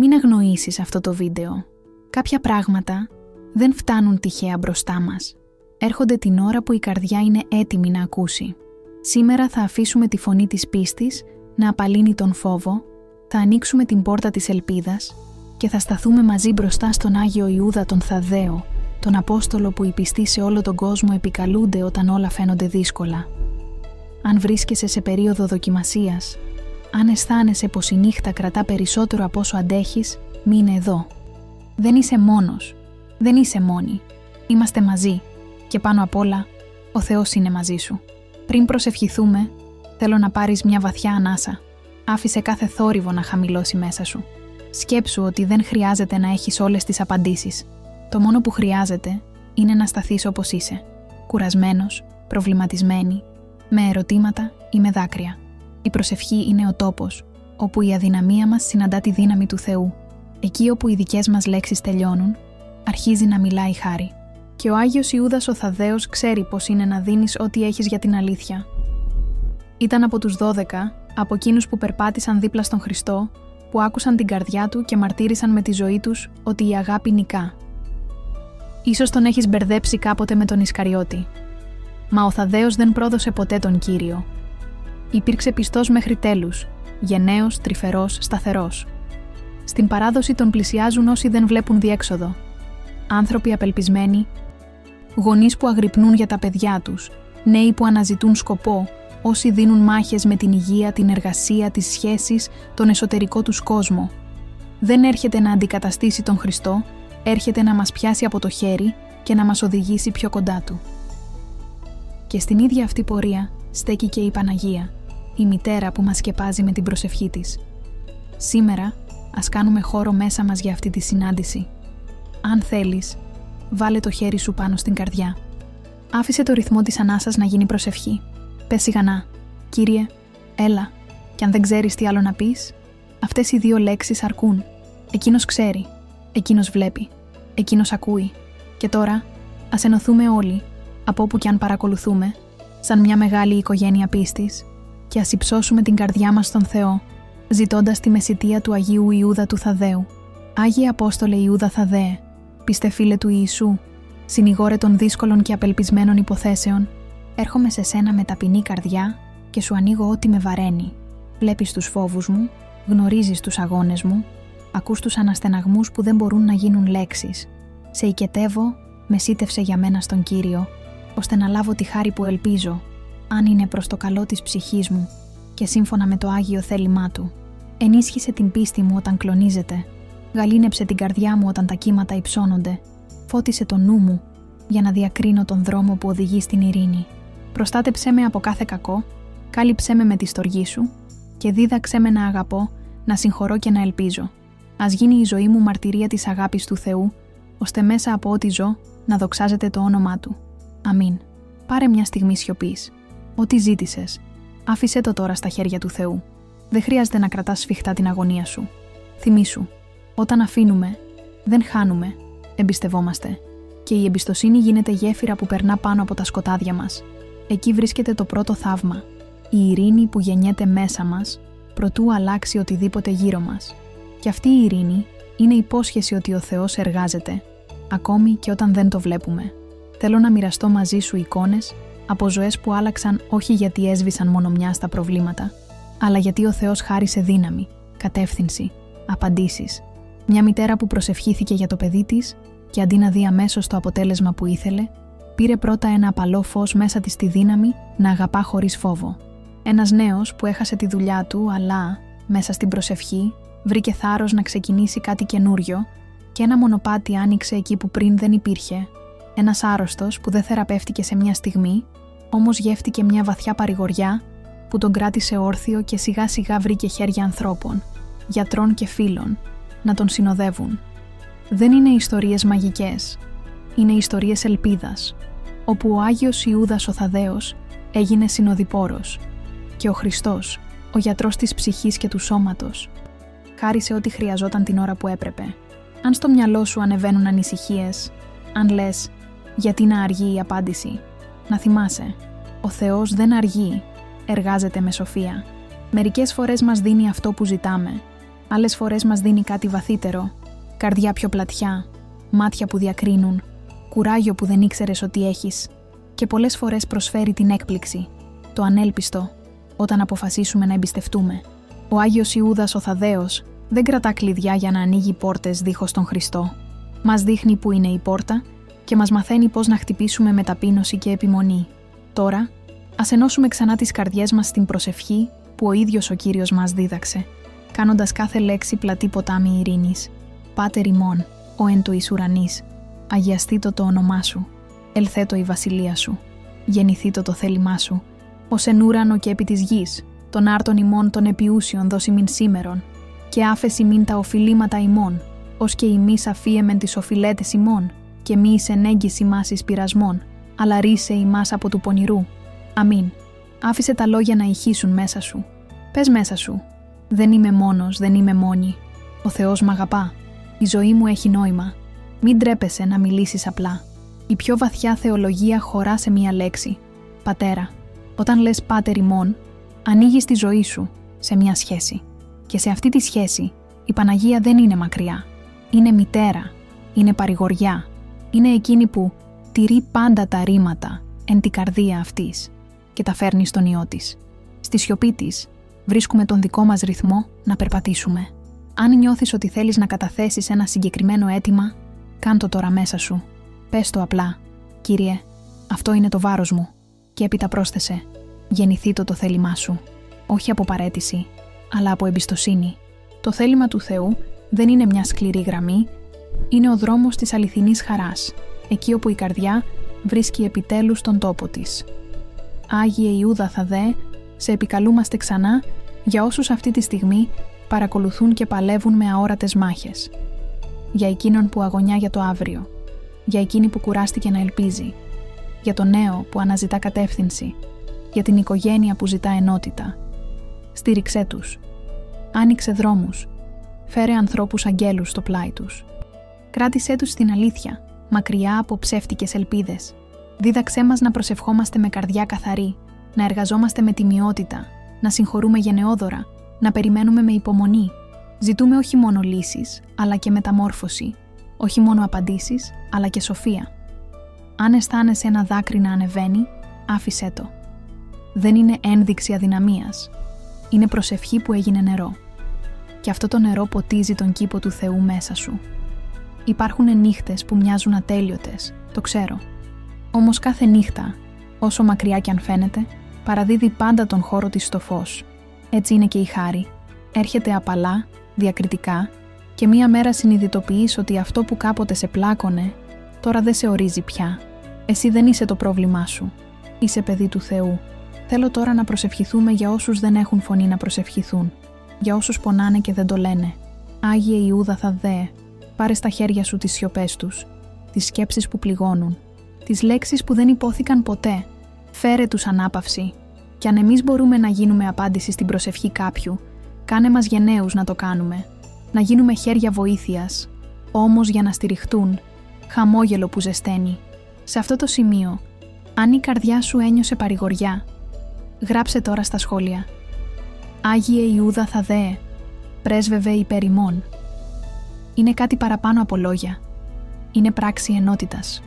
μην αγνοήσεις αυτό το βίντεο. Κάποια πράγματα δεν φτάνουν τυχαία μπροστά μας. Έρχονται την ώρα που η καρδιά είναι έτοιμη να ακούσει. Σήμερα θα αφήσουμε τη φωνή της πίστης να απαλύνει τον φόβο, θα ανοίξουμε την πόρτα της ελπίδας και θα σταθούμε μαζί μπροστά στον Άγιο Ιούδα τον Θαδδαίο, τον Απόστολο που οι πιστοί σε όλο τον κόσμο επικαλούνται όταν όλα φαίνονται δύσκολα. Αν βρίσκεσαι σε περίοδο δοκιμασίας, αν αισθάνεσαι πως η νύχτα κρατά περισσότερο από όσο αντέχεις, μείνε εδώ. Δεν είσαι μόνος, δεν είσαι μόνη. Είμαστε μαζί και πάνω απ' όλα, ο Θεός είναι μαζί σου. Πριν προσευχηθούμε, θέλω να πάρεις μια βαθιά ανάσα. Άφησε κάθε θόρυβο να χαμηλώσει μέσα σου. Σκέψου ότι δεν χρειάζεται να έχεις όλες τις απαντήσεις. Το μόνο που χρειάζεται είναι να σταθείς όπως είσαι. Κουρασμένος, προβληματισμένη, με ερωτήματα ή με δάκρυα. Η προσευχή είναι ο τόπος όπου η αδυναμία μας συναντά τη δύναμη του Θεού. Εκεί όπου οι δικές μας λέξεις τελειώνουν, αρχίζει να μιλάει η χάρη. Και ο Άγιος Ιούδας ο Θαδδαίος ξέρει πως είναι να δίνεις ό,τι έχεις για την αλήθεια. Ήταν από τους 12, από εκείνους που περπάτησαν δίπλα στον Χριστό, που άκουσαν την καρδιά του και μαρτύρησαν με τη ζωή τους ότι η αγάπη νικά. Ίσως τον έχεις μπερδέψει κάποτε με τον Ισκαριώτη. Μα ο Θαδδαίος δεν πρόδωσε ποτέ τον Κύριο. Υπήρξε πιστός μέχρι τέλους, γενναίος, τρυφερός, σταθερός. Στην παράδοση τον πλησιάζουν όσοι δεν βλέπουν διέξοδο. Άνθρωποι απελπισμένοι, γονείς που αγρυπνούν για τα παιδιά τους, νέοι που αναζητούν σκοπό, όσοι δίνουν μάχες με την υγεία, την εργασία, τις σχέσεις, τον εσωτερικό τους κόσμο. Δεν έρχεται να αντικαταστήσει τον Χριστό, έρχεται να μας πιάσει από το χέρι και να μας οδηγήσει πιο κοντά του. Και στην ίδια αυτή πορεία στέκει και η Παναγία, η μητέρα που μας σκεπάζει με την προσευχή της. Σήμερα, ας κάνουμε χώρο μέσα μας για αυτή τη συνάντηση. Αν θέλεις, βάλε το χέρι σου πάνω στην καρδιά. Άφησε το ρυθμό της ανάσας να γίνει προσευχή. Πες σιγανά, Κύριε, έλα, και αν δεν ξέρεις τι άλλο να πεις, αυτές οι δύο λέξεις αρκούν. Εκείνος ξέρει, εκείνος βλέπει, εκείνος ακούει. Και τώρα, ας ενωθούμε όλοι, από όπου κι αν παρακολουθούμε, σαν μια μεγάλη οικογένεια πίστης, και ας υψώσουμε την καρδιά μας στον Θεό, ζητώντας τη μεσιτεία του Αγίου Ιούδα του Θαδδαίου. Άγιε Απόστολε Ιούδα Θαδδαίε, πιστεφίλε του Ιησού, συνηγόρε των δύσκολων και απελπισμένων υποθέσεων, έρχομαι σε σένα με ταπεινή καρδιά και σου ανοίγω ό,τι με βαραίνει. Βλέπεις τους φόβους μου, γνωρίζεις τους αγώνες μου, ακούς τους αναστεναγμούς που δεν μπορούν να γίνουν λέξεις. Σε οικετεύω, μεσίτευσε για μένα στον Κύριο, ώστε να λάβω τη χάρη που ελπίζω, αν είναι προς το καλό της ψυχής μου και σύμφωνα με το Άγιο θέλημά Του. Ενίσχυσε την πίστη μου όταν κλονίζεται, γαλήνεψε την καρδιά μου όταν τα κύματα υψώνονται, φώτισε το νου μου για να διακρίνω τον δρόμο που οδηγεί στην ειρήνη. Προστάτεψέ με από κάθε κακό, κάλυψέ με τη στοργή σου και δίδαξέ με να αγαπώ, να συγχωρώ και να ελπίζω. Ας γίνει η ζωή μου μαρτυρία της αγάπης του Θεού, ώστε μέσα από ό,τι ζω να δοξάζεται το όνομά Του. Αμήν. Πάρε μια στιγμή σιωπής. Ό,τι ζήτησες, άφησέ το τώρα στα χέρια του Θεού. Δεν χρειάζεται να κρατάς σφιχτά την αγωνία σου. Θυμήσου, όταν αφήνουμε, δεν χάνουμε, εμπιστευόμαστε. Και η εμπιστοσύνη γίνεται γέφυρα που περνά πάνω από τα σκοτάδια μας. Εκεί βρίσκεται το πρώτο θαύμα, η ειρήνη που γεννιέται μέσα μας, προτού αλλάξει οτιδήποτε γύρω μας. Και αυτή η ειρήνη είναι υπόσχεση ότι ο Θεός εργάζεται, ακόμη και όταν δεν το βλέπουμε. Θέλω να μοιραστώ μαζί σου εικόνες από ζωές που άλλαξαν όχι γιατί έσβησαν μόνο μια στα προβλήματα, αλλά γιατί ο Θεός χάρισε δύναμη, κατεύθυνση, απαντήσεις. Μια μητέρα που προσευχήθηκε για το παιδί της και αντί να δει αμέσως το αποτέλεσμα που ήθελε, πήρε πρώτα ένα απαλό φως μέσα της τη δύναμη να αγαπά χωρίς φόβο. Ένας νέος που έχασε τη δουλειά του, αλλά μέσα στην προσευχή βρήκε θάρρος να ξεκινήσει κάτι καινούριο και ένα μονοπάτι άνοιξε εκεί που πριν δεν υπήρχε. Ένας άρρωστος που δεν θεραπεύτηκε σε μια στιγμή, όμως γεύτηκε μια βαθιά παρηγοριά που τον κράτησε όρθιο και σιγά σιγά βρήκε χέρια ανθρώπων, γιατρών και φίλων, να τον συνοδεύουν. Δεν είναι ιστορίες μαγικές, είναι ιστορίες ελπίδας, όπου ο Άγιος Ιούδας ο Θαδδαίος έγινε συνοδοιπόρος και ο Χριστός, ο γιατρός της ψυχής και του σώματος, χάρισε ό,τι χρειαζόταν την ώρα που έπρεπε. Αν στο μυαλό σου ανεβαίνουν ανησυχίες, αν λες γιατί να αργεί η απάντηση, να θυμάσαι, ο Θεός δεν αργεί, εργάζεται με σοφία. Μερικές φορές μας δίνει αυτό που ζητάμε, Άλλες φορές μας δίνει κάτι βαθύτερο, καρδιά πιο πλατιά, μάτια που διακρίνουν, κουράγιο που δεν ήξερες ότι έχεις και πολλές φορές προσφέρει την έκπληξη, το ανέλπιστο, όταν αποφασίσουμε να εμπιστευτούμε. Ο Άγιος Ιούδας ο Θαδδαίος δεν κρατά κλειδιά για να ανοίγει πόρτες δίχως τον Χριστό. Μας δείχνει που είναι η πόρτα και μας μαθαίνει πώς να χτυπήσουμε με ταπείνωση και επιμονή. Τώρα, ας ενώσουμε ξανά τις καρδιές μας στην προσευχή που ο ίδιος ο Κύριος μας δίδαξε, κάνοντας κάθε λέξη πλατή ποτάμι ειρήνης. Πάτερ ημών, ο εν του εις ουρανής, αγιαστήτω το όνομά σου, ελθέτω η βασιλεία σου, γεννηθήτω το θέλημά σου, ως εν ούρανο και επί της γης, των άρτων ημών των επιούσιων δώσει μην σήμερον, και άφεση μην τα οφειλήματα ημών, ως και ημείς αφίεμεν τις οφειλέτες ημών, και μη εις ενέγγις ημάς εις πειρασμών, αλλά ρίσε ημάς από του πονηρού. Αμήν. Άφησε τα λόγια να ηχήσουν μέσα σου. Πες μέσα σου. Δεν είμαι μόνος, δεν είμαι μόνη. Ο Θεός μ' αγαπά. Η ζωή μου έχει νόημα. Μην τρέπεσαι να μιλήσεις απλά. Η πιο βαθιά θεολογία χωρά σε μία λέξη. Πατέρα. Όταν λες Πάτερ ημών, ανοίγεις τη ζωή σου σε μία σχέση. Και σε αυτή τη σχέση η Παναγία δεν είναι μακριά. Είναι μητέρα. Είναι παρηγοριά. Είναι εκείνη που τηρεί πάντα τα ρήματα εν την καρδία αυτής και τα φέρνει στον Υιό της. Στη σιωπή της βρίσκουμε τον δικό μας ρυθμό να περπατήσουμε. Αν νιώθεις ότι θέλεις να καταθέσεις ένα συγκεκριμένο αίτημα, κάν' το τώρα μέσα σου. Πες το απλά. Κύριε, αυτό είναι το βάρος μου. Και έπειτα πρόσθεσε, γεννηθήτω το θέλημά σου. Όχι από παραίτηση, αλλά από εμπιστοσύνη. Το θέλημα του Θεού δεν είναι μια σκληρή γραμμή, είναι ο δρόμος της αληθινής χαράς, εκεί όπου η καρδιά βρίσκει επιτέλους τον τόπο της. Άγιε Ιούδα Θαδδαίε, σε επικαλούμαστε ξανά για όσους αυτή τη στιγμή παρακολουθούν και παλεύουν με αόρατες μάχες. Για εκείνον που αγωνιά για το αύριο, για εκείνη που κουράστηκε να ελπίζει, για το νέο που αναζητά κατεύθυνση, για την οικογένεια που ζητά ενότητα. Στήριξέ τους. Άνοιξε δρόμους. Φέρε ανθρώπους αγγέλους στο πλάι τους. Κράτησέ τους στην αλήθεια, μακριά από ψεύτικες ελπίδες. Δίδαξέ μας να προσευχόμαστε με καρδιά καθαρή, να εργαζόμαστε με τιμιότητα, να συγχωρούμε γενναιόδωρα, να περιμένουμε με υπομονή. Ζητούμε όχι μόνο λύσεις, αλλά και μεταμόρφωση, όχι μόνο απαντήσεις, αλλά και σοφία. Αν αισθάνεσαι ένα δάκρυ να ανεβαίνει, άφησέ το. Δεν είναι ένδειξη αδυναμίας. Είναι προσευχή που έγινε νερό. Και αυτό το νερό ποτίζει τον κήπο του Θεού μέσα σου. Υπάρχουν νύχτες που μοιάζουν ατέλειωτες, το ξέρω. Όμως κάθε νύχτα, όσο μακριά κι αν φαίνεται, παραδίδει πάντα τον χώρο της στο φως. Έτσι είναι και η χάρη. Έρχεται απαλά, διακριτικά και μία μέρα συνειδητοποιείς ότι αυτό που κάποτε σε πλάκωνε, τώρα δεν σε ορίζει πια. Εσύ δεν είσαι το πρόβλημά σου. Είσαι παιδί του Θεού. Θέλω τώρα να προσευχηθούμε για όσους δεν έχουν φωνή να προσευχηθούν. Για όσους πονάνε και δεν το λένε. Άγιε Ιούδα Θαδδαίε, πάρε στα χέρια σου τις σιωπές τους, τις σκέψεις που πληγώνουν, τις λέξεις που δεν υπόθηκαν ποτέ. Φέρε τους ανάπαυση. Κι αν εμείς μπορούμε να γίνουμε απάντηση στην προσευχή κάποιου, κάνε μας γενναίους να το κάνουμε. Να γίνουμε χέρια βοήθειας, όμως για να στηριχτούν, χαμόγελο που ζεσταίνει. Σε αυτό το σημείο, αν η καρδιά σου ένιωσε παρηγοριά, γράψε τώρα στα σχόλια. Άγιε Ιούδα Θαδδαίε, πρέσβευε υπέρ ημών. Είναι κάτι παραπάνω από λόγια. Είναι πράξη ενότητας.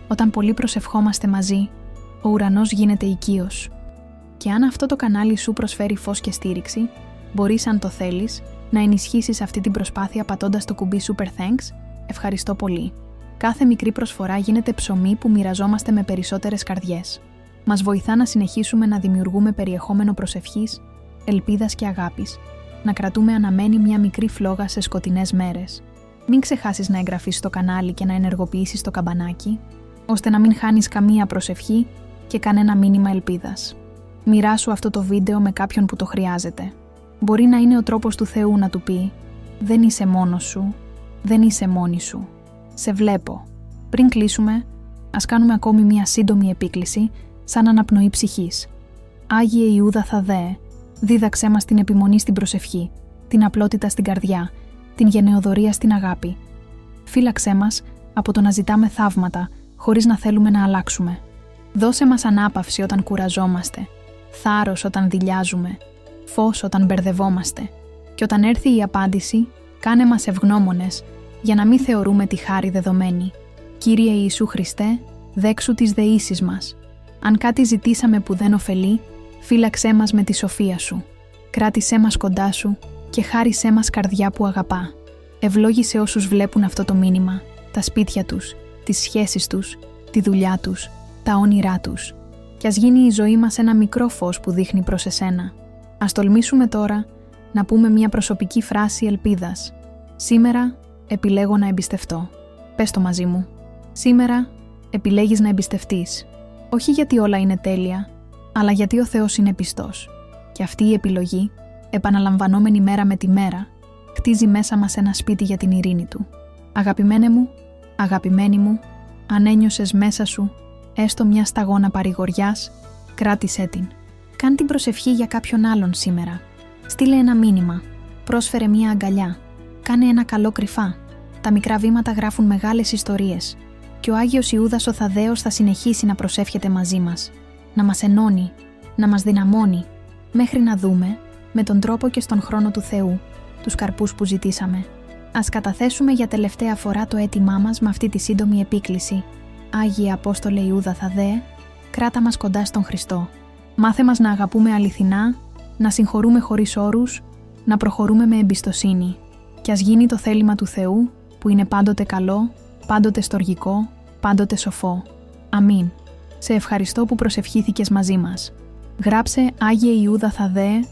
Όταν πολλοί προσευχόμαστε μαζί, ο ουρανός γίνεται οικείος. Και αν αυτό το κανάλι σου προσφέρει φως και στήριξη, μπορείς, αν το θέλεις, να ενισχύσεις αυτή την προσπάθεια πατώντας το κουμπί Super Thanks. Ευχαριστώ πολύ. Κάθε μικρή προσφορά γίνεται ψωμί που μοιραζόμαστε με περισσότερες καρδιές. Μας βοηθά να συνεχίσουμε να δημιουργούμε περιεχόμενο προσευχής, ελπίδας και αγάπης, να κρατούμε αναμένη μια μικρή φλόγα σε σκοτεινές μέρες. Μην ξεχάσεις να εγγραφείς στο κανάλι και να ενεργοποιήσεις το καμπανάκι, ώστε να μην χάνεις καμία προσευχή και κανένα μήνυμα ελπίδας. Μοιράσου αυτό το βίντεο με κάποιον που το χρειάζεται. Μπορεί να είναι ο τρόπος του Θεού να του πει «Δεν είσαι μόνος σου, δεν είσαι μόνη σου. Σε βλέπω». Πριν κλείσουμε, ας κάνουμε ακόμη μια σύντομη επίκληση σαν αναπνοή ψυχής. Άγιε Ιούδα Θαδδαίε, δίδαξέ μας την επιμονή στην προσευχή, την απλότητα στην καρδιά, την γενναιοδωρία στην αγάπη. Φύλαξέ μας από το να ζητάμε θαύματα χωρίς να θέλουμε να αλλάξουμε. Δώσε μας ανάπαυση όταν κουραζόμαστε, θάρρος όταν δειλιάζουμε, φως όταν μπερδευόμαστε, Και όταν έρθει η απάντηση, κάνε μας ευγνώμονες, για να μην θεωρούμε τη χάρη δεδομένη. Κύριε Ιησού Χριστέ, δέξου τις δεήσεις μας. Αν κάτι ζητήσαμε που δεν ωφελεί, φύλαξέ μας με τη σοφία σου. Κράτησέ μας κοντά σου και χάρισέ μας καρδιά που αγαπά. Ευλόγησε όσους βλέπουν αυτό το μήνυμα, τα σπίτια τους, τις σχέσεις τους, τη δουλειά τους, τα όνειρά τους. Κι ας γίνει η ζωή μας ένα μικρό φως που δείχνει προς εσένα. Ας τολμήσουμε τώρα να πούμε μια προσωπική φράση ελπίδας. Σήμερα επιλέγω να εμπιστευτώ. Πες το μαζί μου. Σήμερα επιλέγεις να εμπιστευτείς. Όχι γιατί όλα είναι τέλεια, αλλά γιατί ο Θεός είναι πιστός. Και αυτή η επιλογή, επαναλαμβανόμενη μέρα με τη μέρα, χτίζει μέσα μας ένα σπίτι για την ειρήνη Του. Αγαπημένε μου, αγαπημένη μου, αν ένιωσες μέσα σου έστω μια σταγόνα παρηγοριάς, κράτησέ την. Κάν την προσευχή για κάποιον άλλον σήμερα. Στείλε ένα μήνυμα. Πρόσφερε μια αγκαλιά. Κάνε ένα καλό κρυφά. Τα μικρά βήματα γράφουν μεγάλες ιστορίες. Και ο Άγιος Ιούδας ο Θαδδαίος θα συνεχίσει να προσεύχεται μαζί μας. Να μας ενώνει, να μας δυναμώνει, μέχρι να δούμε, με τον τρόπο και στον χρόνο του Θεού, τους καρπούς που ζητήσαμε. Ας καταθέσουμε για τελευταία φορά το αίτημά μας με αυτή τη σύντομη επίκληση. Άγιε Απόστολε Ιούδα Θαδδαίε, κράτα μας κοντά στον Χριστό. Μάθε μας να αγαπούμε αληθινά, να συγχωρούμε χωρίς όρους, να προχωρούμε με εμπιστοσύνη. Κι ας γίνει το θέλημα του Θεού, που είναι πάντοτε καλό, πάντοτε στοργικό, πάντοτε σοφό. Αμήν. Σε ευχαριστώ που προσευχήθηκες μαζί μας. Γράψε Άγιε Ιούδα Θαδδαίε,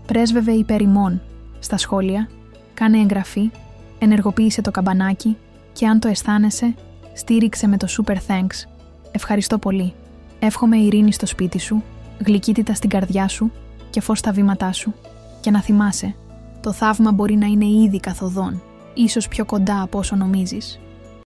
πρέσβευε υπέρ ημών στα σχόλια, κάνε εγγραφή, ενεργοποίησε το καμπανάκι και αν το αισθάνεσαι, στήριξε με το Super Thanks. Ευχαριστώ πολύ. Εύχομαι ειρήνη στο σπίτι σου, γλυκύτητα στην καρδιά σου και φως στα βήματά σου. Και να θυμάσαι, το θαύμα μπορεί να είναι ήδη καθοδόν, ίσως πιο κοντά από όσο νομίζεις.